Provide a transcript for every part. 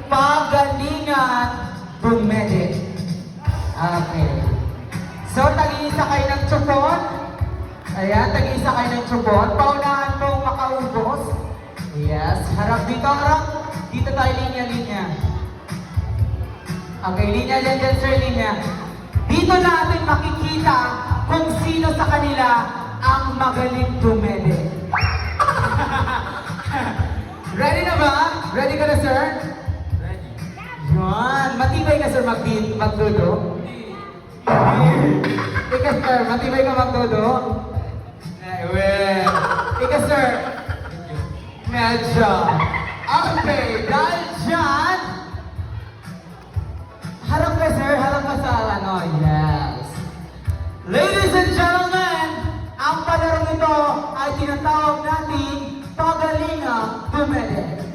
Pagalingan Bumede. Okay. So, tag-iisa kayo ng tsupon. Ayan, tag-iisa kayo ng tsupon. Paunahan pong makaubos. Yes, harap dito, harap. Dito tayo linya-linya. Okay, linya dyan, sir, linya. Dito natin makikita kung sino sa kanila ang magaling dumede. Ready na ba? Ready ka na, sir? Ready. Yan. Matibay ka, sir, magdudo? Ika, sir, matibay ka magdudo? Well, ika, sir, medyo. Okay, dahil dyan, harap ka, sir, harap ka sa ano, yes. Ladies and gentlemen, ang palarong ito ay tinatawag natin Pagalingan Bumede.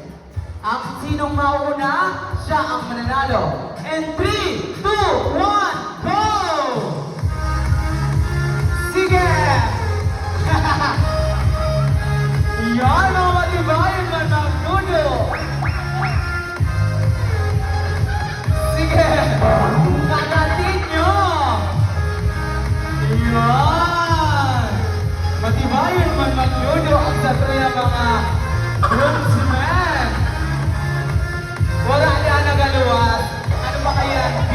Ang sinong mauna, siya ang mananalo. And 3, 2, 1, go! Sige! Yan, mga matibayan na nagdudo! Sige! Kagatin nyo! Yan! Matibayan man magdudo ang sa tuya mga groomsmen! Wala niya nagaluwas. Ano ba kaya? B.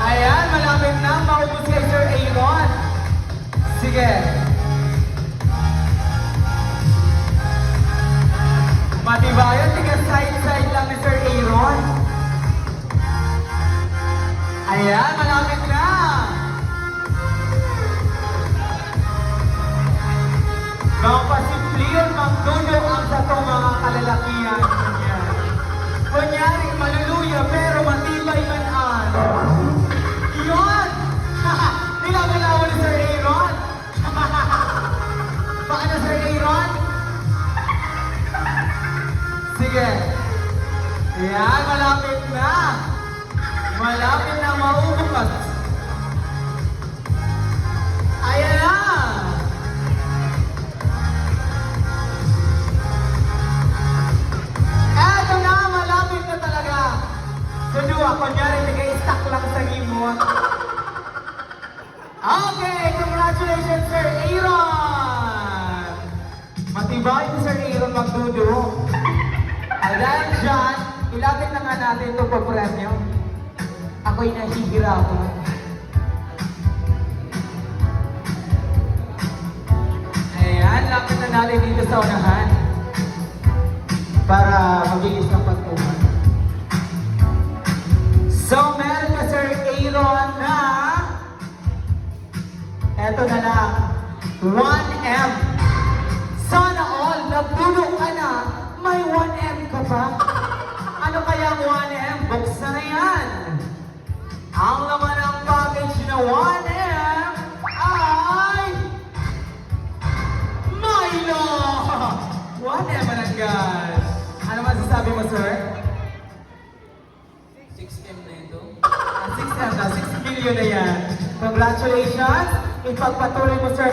Ayan, malapit na. Maubos kay Sir Aaron. Sige. Matibayan, tiga side-side lang ni Sir Aaron. Ayan, malapit na. Mga pasimpliyon, magdulo ang sa itong mga kalalakihan. Kunyari, maluluya pero matibay man. Yun! Nilaban-laban ni Sir Aaron. Paano, Sir Aaron? Sige. Yan, malapit na. Malapit na maubos. Ayan na. Eto na, malapit na talaga. Sunduwa, kunyari, nag-i-stack lang sa gimot. Okay, congratulations, Sir Aaron! Matibay si Sir Aaron magdudo. Dahil dyan, ilapit na nga natin itong pagpremyo. Ako'y nahihirapan. Ayan, lapit na natin dito sa unahan. Para mabilis ng pagtuman. So, meron ka, Sir Aaron, na eto na lang, 1M. Sana all, nagdulo ka na, may 1M ka pa. Ano kaya ang 1M? Buksan na yan. Ang laman ng package na 1M ay Milo! 1M na guys. Ano masasabi mo, sir? 6M na ito. 6M na, 6 million na yan. Congratulations! Ipagpatuloy mo, sir.